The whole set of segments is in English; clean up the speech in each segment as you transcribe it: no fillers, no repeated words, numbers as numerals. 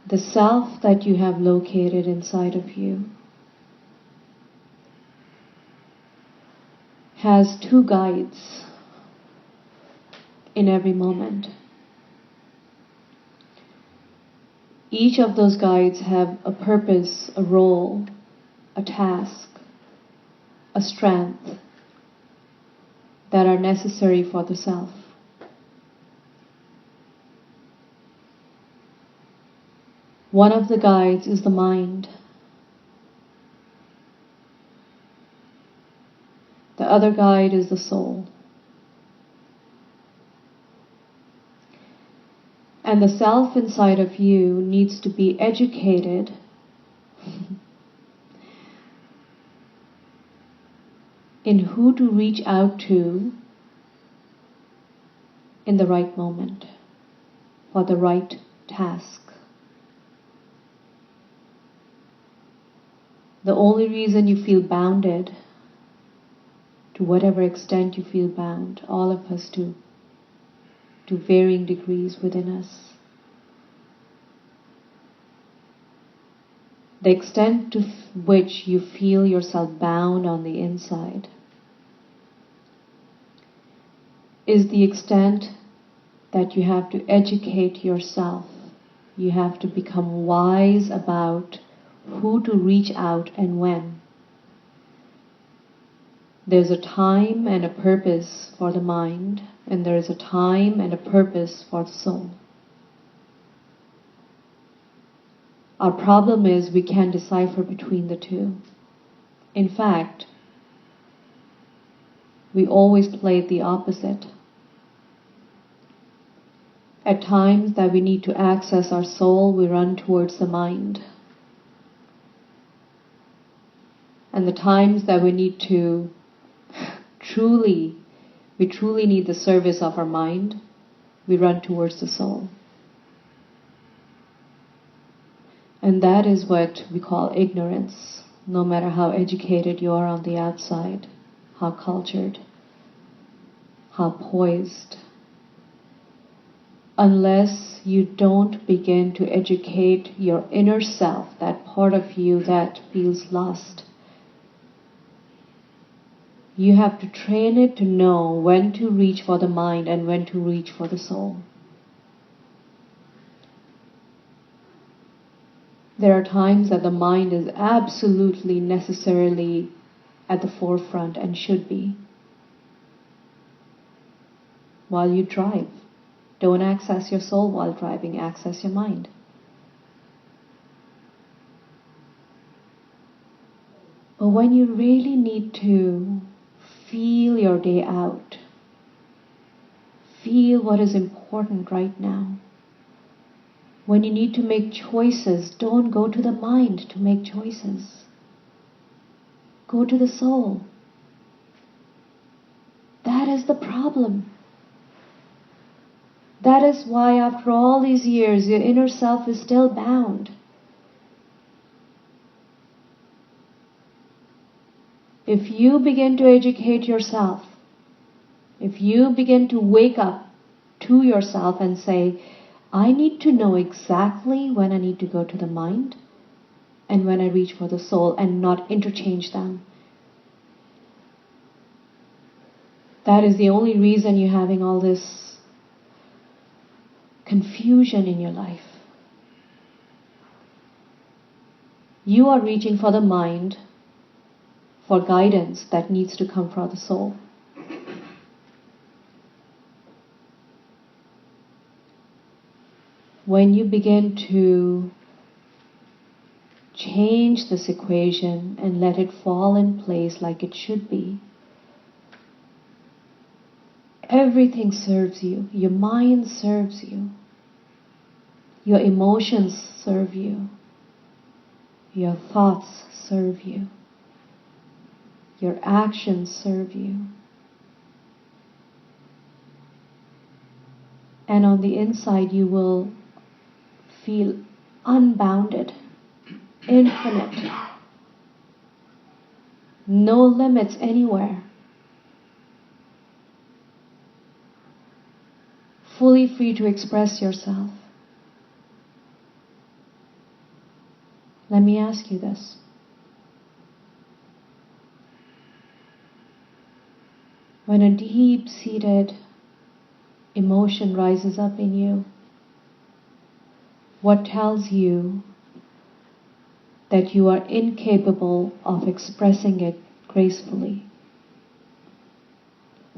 The self that you have located inside of you has two guides in every moment. Each of those guides have a purpose, a role, a task, a strength that are necessary for the self. One of the guides is the mind. The other guide is the soul. And the self inside of you needs to be educated in who to reach out to in the right moment for the right task. The only reason you feel bounded, to whatever extent you feel bound, all of us do, to varying degrees within us. The extent to which you feel yourself bound on the inside is the extent that you have to educate yourself. You have to become wise about who to reach out and when. There's a time and a purpose for the mind, and there is a time and a purpose for the soul. Our problem is we can't decipher between the two. In fact, we always play the opposite. At times that we need to access our soul, we run towards the mind. And the times that we need to truly need the service of our mind, we run towards the soul. And that is what we call ignorance, no matter how educated you are on the outside, how cultured, how poised. Unless you don't begin to educate your inner self, that part of you that feels lost, you have to train it to know when to reach for the mind and when to reach for the soul. There are times that the mind is absolutely necessarily at the forefront and should be. While you drive, don't access your soul while driving, access your mind. But when you really need to feel your day out, feel what is important right now. When you need to make choices, don't go to the mind to make choices. Go to the soul. That is the problem. That is why after all these years, your inner self is still bound. If you begin to educate yourself, if you begin to wake up to yourself and say, I need to know exactly when I need to go to the mind and when I reach for the soul, and not interchange them. That is the only reason you're having all this confusion in your life. You are reaching for the mind for guidance that needs to come from the soul. When you begin to change this equation and let it fall in place like it should be, everything serves you. Your mind serves you. Your emotions serve you. Your thoughts serve you. Your actions serve you. And on the inside you will feel unbounded, infinite, no limits anywhere, fully free to express yourself. Let me ask you this. When a deep-seated emotion rises up in you, what tells you that you are incapable of expressing it gracefully?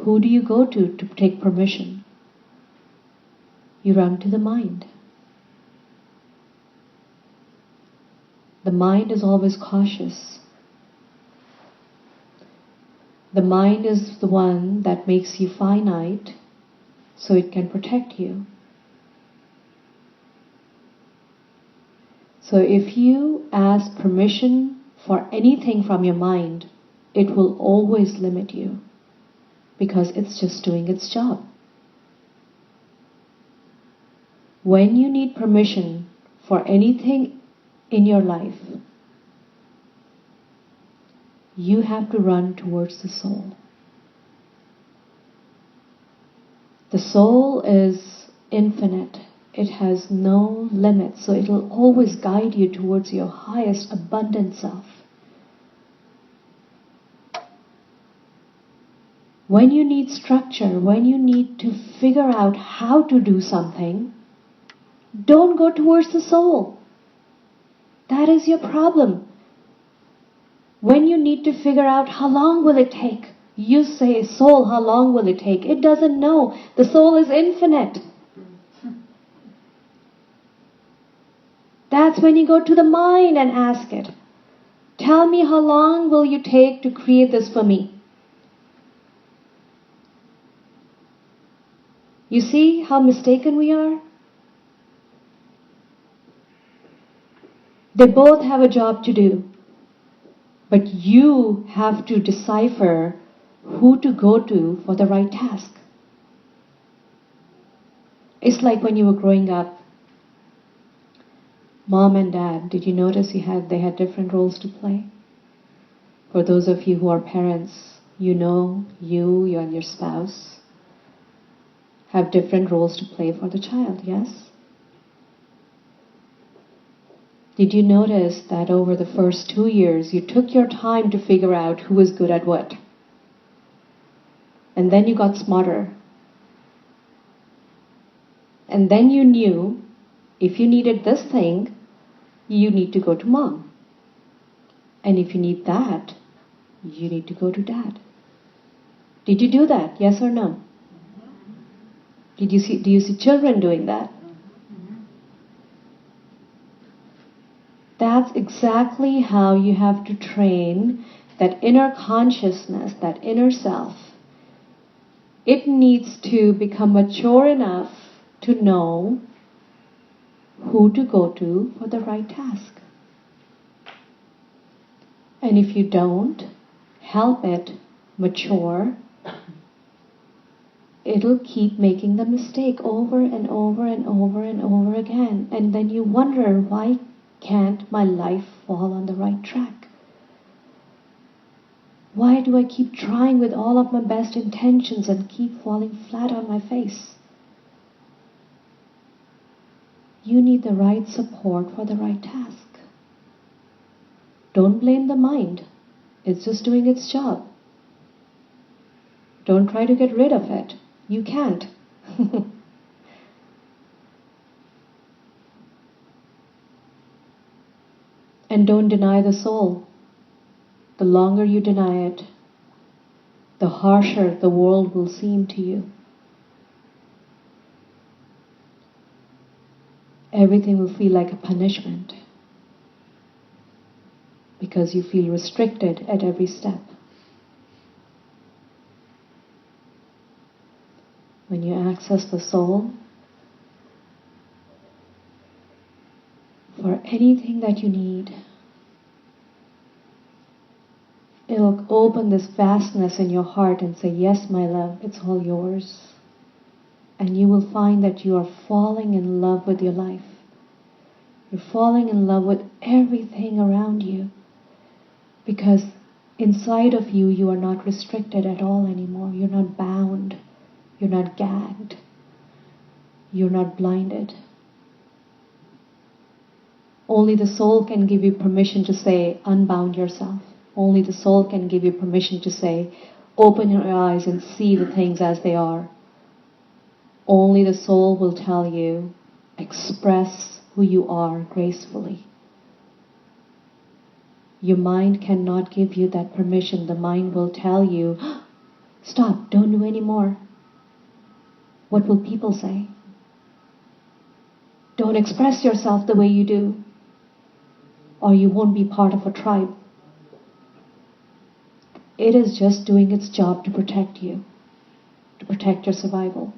Who do you go to take permission? You run to the mind. The mind is always cautious. The mind is the one that makes you finite so it can protect you. So if you ask permission for anything from your mind, it will always limit you because it's just doing its job. When you need permission for anything in your life, you have to run towards the soul. The soul is infinite. It has no limits, so it will always guide you towards your highest abundant self. When you need structure, when you need to figure out how to do something, don't go towards the soul. That is your problem. When you need to figure out how long will it take, you say, soul, how long will it take? It doesn't know. The soul is infinite. That's when you go to the mind and ask it, tell me how long will you take to create this for me? You see how mistaken we are? They both have a job to do. But you have to decipher who to go to for the right task. It's like when you were growing up, mom and dad, did you notice they had different roles to play? For those of you who are parents, you know you and your spouse have different roles to play for the child, yes? Did you notice that over the first 2 years, you took your time to figure out who was good at what? And then you got smarter. And then you knew, if you needed this thing, you need to go to mom. And if you need that, you need to go to dad. Did you do that? Yes or no? Do you see children doing that? That's exactly how you have to train that inner consciousness, that inner self. It needs to become mature enough to know who to go to for the right task. And if you don't help it mature, it'll keep making the mistake over and over and over and over again. And then you wonder, why can't my life fall on the right track? Why do I keep trying with all of my best intentions and keep falling flat on my face? You need the right support for the right task. Don't blame the mind. It's just doing its job. Don't try to get rid of it. You can't. And don't deny the soul. The longer you deny it, the harsher the world will seem to you. Everything will feel like a punishment because you feel restricted at every step. When you access the soul, for anything that you need, it'll open this vastness in your heart and say, yes, my love, it's all yours. And you will find that you are falling in love with your life. You're falling in love with everything around you. Because inside of you, you are not restricted at all anymore. You're not bound. You're not gagged. You're not blinded. Only the soul can give you permission to say, unbound yourself. Only the soul can give you permission to say, open your eyes and see the things as they are. Only the soul will tell you, express who you are gracefully. Your mind cannot give you that permission. The mind will tell you, stop, don't do any more. What will people say? Don't express yourself the way you do, or you won't be part of a tribe. It is just doing its job to protect you, to protect your survival.